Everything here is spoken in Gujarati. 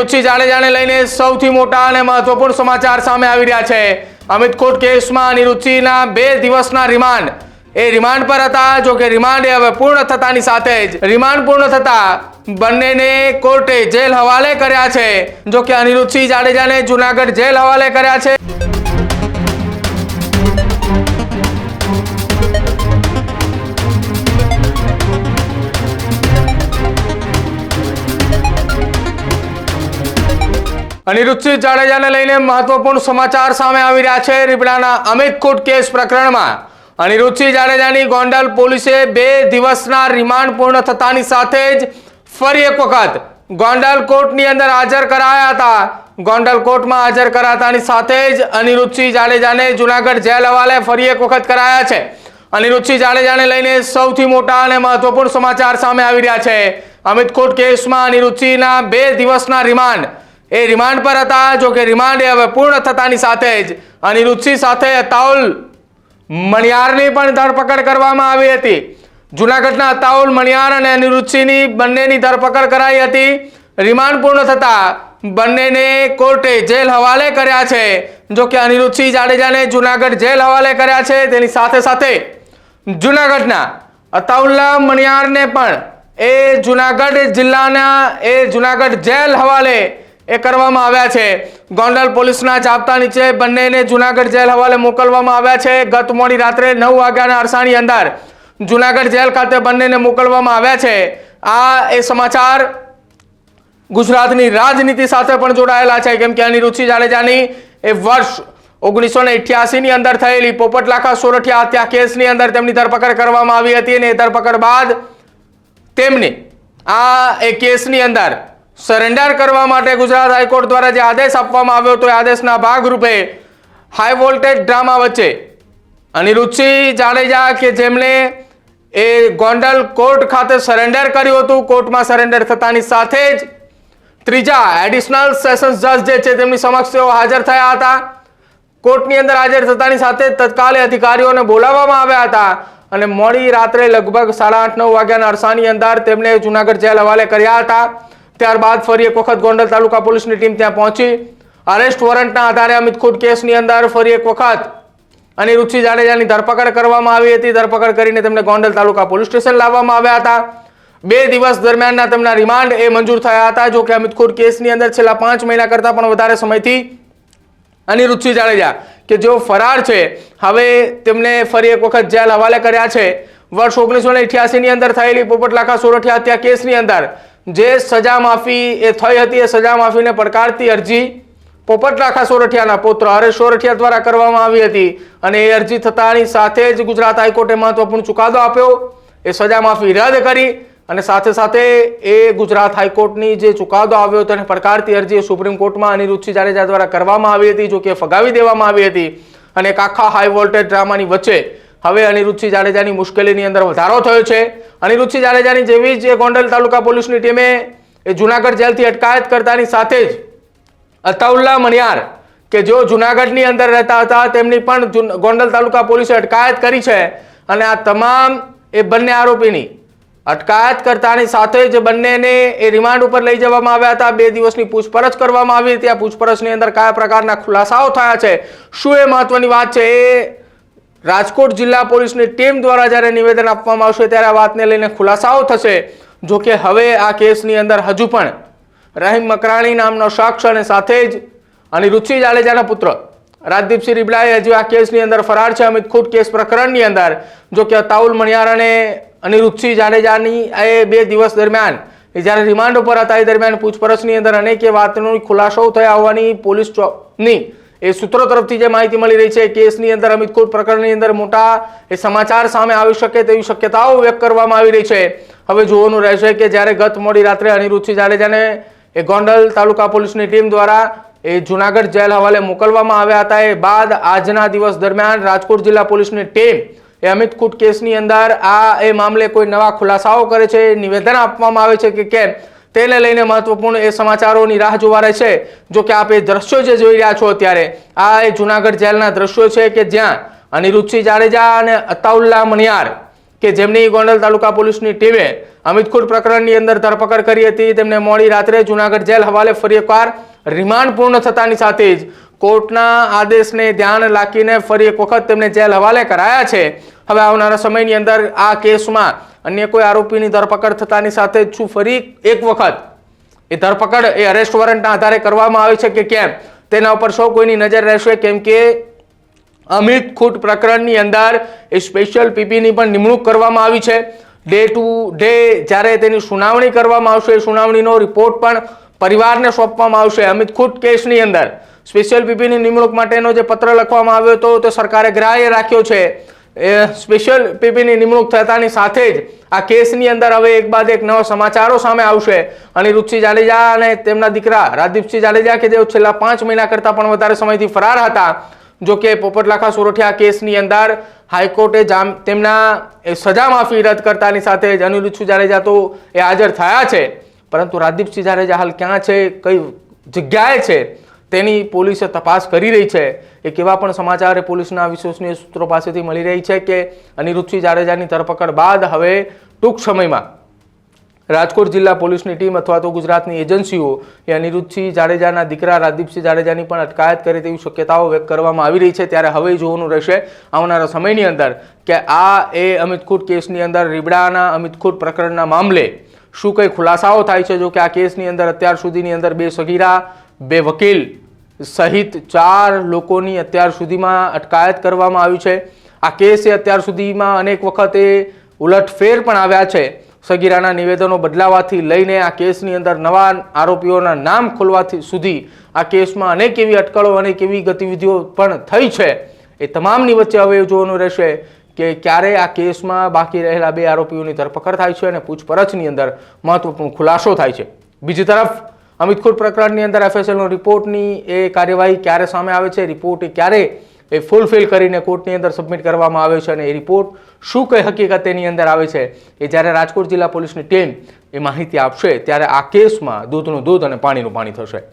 અનિરુદ્ધસિંહ જાડેજાને લઈને સૌથી મોટા અને મહત્વપૂર્ણ સમાચાર સામે આવી રહ્યા છે। અમિતકોટ કેસમાં અનિરુદ્ધસિંહના 2 દિવસના રિમાન્ડ રિમાન્ડ પર હતા। જો કે રિમાન્ડ હવે પૂર્ણ થતાની સાથે જ રિમાન્ડ પૂર્ણ થતા બંનેને કોર્ટે જેલ હવાલે કર્યા છે। જો કે અનિરુદ્ધસિંહ જાડેજાને જૂનાગઢ જેલ હવાલે કર્યા છે। અનિરુદ્ધસિંહ જાડેજાને લઈને મહત્વપૂર્ણ સમાચાર સામે આવી રહ્યા છે। રીબડાના અમિતકોટ કેસ પ્રકરણમાં અનિરુદ્ધસિંહ જાડેજાની ગોંડલ પોલીસે 2 દિવસના રિમાન્ડ પૂર્ણ થતાની સાથે જ ફરી એક વખત ગોંડલ કોર્ટની અંદર હાજર કરાયા હતા। ગોંડલ કોર્ટમાં હાજર કરાતાની સાથે જ અનિરુદ્ધસિંહ જાડેજાને જૂનાગઢ જેલ હવાલે ફરી એક વખત કરાયા છે। અનિરુદ્ધસિંહ જાડેજાને લઈને સૌથી મોટા અને મહત્વપૂર્ણ સમાચાર સામે આવી રહ્યા છે। અમિતકોટ કેસમાં અનિરુદ્ધસિંહના 2 દિવસના રિમાન્ડ રિમાન્ડ પર હતા। જો કે રિમાન્ડ હવે પૂર્ણ થતાની સાથે જ અનિરુદ્ધસિંહ સાથે અતાઉલ મણિયારની પણ ધરપકડ કરવામાં આવી હતી। જૂનાગઢના અતાઉલ મણિયાર અને અનિરુદ્ધસિંહની બંનેની ધરપકડ કરાઈ હતી। રિમાન્ડ પૂર્ણ થતા બંનેને કોર્ટે જેલ હવાલે કર્યા છે। જો કે અનિરુદ્ધસિંહ જાડેજાને જૂનાગઢ જેલ હવાલે કર્યા છે, તેની સાથે સાથે જૂનાગઢના અતાઉલ્લા મણિયારને પણ જૂનાગઢ જિલ્લાના જૂનાગઢ જેલ હવાલે કરવામાં આવ્યા છે। ગોંડલ પોલીસના જાપ્તા નીચે બંનેને જૂનાગઢ જેલ હવાલે મોકલવામાં આવ્યા છે। ગત મોડી રાત્રે 9 વાગ્યાના અરસાની અંદર જૂનાગઢ જેલ ખાતે બંનેને મોકલવામાં આવ્યા છે। આ સમાચાર ગુજરાતની રાજનીતિ સાથે પણ જોડાયેલા છે, કેમ કે અનિરુદ્ધસિંહ જાડેજાની વર્ષ 1988 ની અંદર થયેલી પોપટલાખા સોરઠિયા હત્યા કેસની અંદર તેમની ધરપકડ કરવામાં આવી હતી અને એ ધરપકડ બાદ તેમને આ કેસની અંદર સરેન્ડર કરવા માટે ગુજરાત હાઈકોર્ટ દ્વારા જે આદેશ આપવામાં આવ્યો હતો, એ આદેશના ભાગરૂપે હાઈ વોલ્ટેજ ડ્રામા વચ્ચે અનિરુદ્ધસિંહ જાડેજા કે જેમણે ગોંડલ કોર્ટ ખાતે સરેન્ડર કર્યું હતું, કોર્ટમાં સરેન્ડર થતાની સાથે જ ત્રીજા એડિશનલ સેશન્સ જજ જે છે તેમની સમક્ષ તેઓ હાજર થયા હતા। કોર્ટની અંદર હાજર થતાની સાથે તત્કાલે અધિકારીઓને બોલાવવામાં આવ્યા હતા અને મોડી રાત્રે લગભગ 8:30-9 વાગ્યાના અરસાની અંદર તેમને જૂનાગઢ જેલ હવાલે કર્યા હતા। ત્યારબાદ ફરી એક વખત ગોંડલ તાલુકા પોલીસની ટીમ ત્યાં પહોંચી અરેસ્ટ વોરંટના આધારે અમિતકોટ કેસની અંદર ફરી એક વખત અનિરુદ્ધસિંહ જાડેજાની ધરપકડ કરવામાં આવી હતી। ધરપકડ કરીને તેમને ગોંડલ તાલુકા પોલીસ સ્ટેશન લાવવામાં આવ્યા હતા। 2 દિવસ દરમિયાનના તેમના રિમાન્ડ મંજૂર થયા હતા। જો કે અમિતકોટ કેસની અંદર છેલ્લા 5 મહિના કરતાં પણ વધારે સમયથી અનિરુદ્ધસિંહ જાડેજા કે જેઓ ફરાર છે, હવે તેમને ફરી એક વખત જેલ હવાલે કર્યા છે। વર્ષ 1988 ની અંદર થયેલી પોપટલાખા સોરઠિયા હત્યા કેસની અંદર જે સજા માફી થઈ હતી, એ સજા માફીને પડકારતી અરજી પોપટલાખા સોરઠિયાના પુત્ર હરેશ સોરઠિયા દ્વારા કરવામાં આવી હતી અને એ અરજી થતાની સાથે જ ગુજરાત હાઈકોર્ટે મહત્વપૂર્ણ ચુકાદો આપ્યો। એ સજા માફી રદ કરી અને સાથે સાથે ગુજરાત હાઈકોર્ટની જે ચુકાદો આવ્યો તેને પડકારતી અરજી સુપ્રીમ કોર્ટમાં અનિરુદ્ધસિંહ જાડેજા દ્વારા કરવામાં આવી હતી, જો કે ફગાવી દેવામાં આવી હતી અને એક આખા હાઈ વોલ્ટેજ ડ્રામાની વચ્ચે હવે અનિરુદ્ધસિંહ જાડેજાની મુશ્કેલીની અંદર વધારો થયો છે। અનિરુદ્ધસિંહ જાડેજાની જેવી જ ગોંડલ તાલુકા પોલીસની ટીમે જૂનાગઢ જેલથી અટકાયત કરતાની સાથે જ અતાઉલ્લા મણિયાર કે જેઓ જૂનાગઢની અંદર રહેતા હતા તેમની પણ ગોંડલ તાલુકા પોલીસે અટકાયત કરી છે અને આ તમામ બંને આરોપીની અટકાયત કરતાની સાથે જ બંનેને રિમાન્ડ ઉપર લઈ જવામાં આવ્યા હતા। 2 દિવસની પૂછપરછ કરવામાં આવી હતી। આ પૂછપરછની અંદર કયા પ્રકારના ખુલાસાઓ થયા છે, શું એ મહત્વની વાત છે, એ રાજકોટ જિલ્લા પોલીસની ટીમ દ્વારા જ્યારે નિવેદન આપવામાં આવશે ત્યારે આ વાતને લઈને ખુલાસાઓ થશે। જો કે હવે આ કેસની અંદર હજુ પણ રહીમ મકરાણી નામનો શખ્સ અને સાથે જ અનિરુદ્ધસિંહ જાડેજાના પુત્ર રાજદીપસિંહ રીબડાએ હજુ આ કેસની અંદર ફરાર છે। અમિતકોટ કેસ પ્રકરણની અંદર જો કે અતાઉલ મણિયાર અને અનિરુદ્ધસિંહ જાડેજાની 2 દિવસ દરમિયાન જ્યારે રિમાન્ડ ઉપર હતા એ દરમિયાન પૂછપરછની અંદર અનેક વાતનો ખુલાસો થયા હોવાની પોલીસની સૂત્રો તરફથી જે માહિતી મળી રહી છે। કેસની અંદર અમિતકોટ પ્રકરણની અંદર મોટા સમાચાર સામે આવી શકે તેવી શક્યતાઓ વ્યક્ત કરવામાં આવી રહી છે। હવે જોવાનું રહેશે કે જ્યારે ગત મોડી રાત્રે અનિરુદ્ધસિંહ જાડેજાને ગોંડલ તાલુકા પોલીસની ટીમ દ્વારા જૂનાગઢ જેલ હવાલે મોકલવામાં આવ્યા હતા, એ બાદ આજના દિવસ દરમિયાન રાજકોટ જિલ્લા પોલીસની ટીમ અમિતકોટ કેસની અંદર આ મામલે કોઈ નવા ખુલાસાઓ કરે છે, નિવેદન આપવામાં આવે છે કે કેમ, તેને લઈને મહત્વપૂર્ણ સમાચારોની રાહ જોવા રહેશે। જો કે આપ દ્રશ્યો જે જોઈ રહ્યા છો અત્યારે આ જૂનાગઢ જેલના દ્રશ્યો છે કે જ્યાં અનિરુદ્ધસિંહ જાડેજા અને અતાઉલ્લા મણિયાર કે જેમની ગોંડલ તાલુકા પોલીસની ટીમે અમિતખુટ પ્રકરણની અંદર ધરપકડ કરી હતી તેમને મોડી રાત્રે જૂનાગઢ જેલ હવાલે ફરી એકવાર રિમાન્ડ પૂર્ણ થતાની સાથે જ કોર્ટના આદેશને ધ્યાન રાખીને ફરી એક વખત તેમને જેલ હવાલે કરાયા છે। હવે આવનારા સમયની અંદર આ કેસમાં અન્ય કોઈ આરોપીની ધરપકડ થતાની સાથે જ શું ફરી એક વખત એ ધરપકડ એ અરેસ્ટ વોરંટના આધારે કરવામાં આવે છે કે કેમ તેના ઉપર સૌ કોઈની નજર રહેશે, કેમ કે અમિતખુટ પ્રકરણની અંદર એ સ્પેશિયલ પીપીની પણ નિમણૂક કરવામાં આવી છે। ડે ટુ ડે જ્યારે તેની સુનાવણી કરવામાં આવશે, સુનાવણીનો રિપોર્ટ પણ પરિવારને સોંપવામાં આવશે। અમિતખુટ કેસની અંદર સ્પેશિયલ પીપીની નિમણૂક માટેનો જે પત્ર લખવામાં આવ્યો હતો તે સરકારે ગ્રાહ્ય રાખ્યો છે। સ્પેશિયલ પીપીની નિમણૂક થતાની સાથે જ આ કેસની અંદર હવે એક બાદ એક નવા સમાચારો સામે આવશે। અનિરુદ્ધસિંહ જાડેજા અને તેમના દીકરા રાજદીપસિંહ જાડેજા કે જેઓ છેલ્લા 5 મહિના કરતાં પણ વધારે સમયથી ફરાર હતા, જો કે પોપટલાખા સોરઠિયા કેસની અંદર હાઈકોર્ટે તેમના સજા માફી રદ કરતાની સાથે જ અનિરુદ્ધસિંહ જાડેજા તો એ હાજર થયા છે, પરંતુ રાજદીપસિંહ જાડેજા હાલ ક્યાં છે, કઈ જગ્યાએ છે તેની પોલીસે તપાસ કરી રહી છે। એક એવા પણ સમાચાર પોલીસના વિશ્વસનીય સૂત્રો પાસેથી મળી રહી છે કે અનિરુદ્ધસિંહ જાડેજાની ધરપકડ બાદ હવે ટૂંક સમયમાં રાજકોટ જિલ્લા પોલીસની ટીમ અથવા તો ગુજરાતની એજન્સીઓ એ અનિરુદ્ધસિંહ જાડેજાના દીકરા રાજદીપસિંહ જાડેજાની પણ અટકાયત કરે તેવી શક્યતાઓ વ્યક્ત કરવામાં આવી રહી છે। ત્યારે હવે જોવાનું રહેશે આવનારા સમયની અંદર કે આ એ અમિતખુટ કેસની અંદર રીબડાના અમિતખુટ પ્રકરણના મામલે શું કંઈ ખુલાસાઓ થાય છે। જો કે આ કેસની અંદર અત્યાર સુધીની અંદર 2 સગીરા, 2 વકીલ સહિત 4 લોકોની અત્યાર સુધીમાં અટકાયત કરવામાં આવી છે। આ કેસે અત્યાર સુધીમાં અનેક વખતે ઉલટફેર પણ આવ્યા છે। સગીરાના નિવેદનો બદલાવાથી લઈને આ કેસની અંદર નવા આરોપીઓના નામ ખોલવાથી સુધી આ કેસમાં અનેક એવી અટકળો, અનેક એવી ગતિવિધિઓ પણ થઈ છે। એ તમામની વચ્ચે હવે જોવાનું રહેશે કે ક્યારે આ કેસમાં બાકી રહેલા 2 આરોપીઓની ધરપકડ થાય છે અને પૂછપરછની અંદર મહત્વપૂર્ણ ખુલાસો થાય છે। બીજી તરફ અમિતખુટ પ્રકરણની અંદર એફએસએલનો રિપોર્ટની એ કાર્યવાહી ક્યારે સામે આવે છે, રિપોર્ટ એ ક્યારે એ ફૂલફિલ કરીને કોર્ટની અંદર સબમિટ કરવામાં આવે છે અને એ રિપોર્ટ શું કઈ હકીકત એની અંદર આવે છે એ જ્યારે રાજકોટ જિલ્લા પોલીસની ટીમ એ માહિતી આપશે ત્યારે આ કેસમાં દૂધનું દૂધ અને પાણીનું પાણી થશે।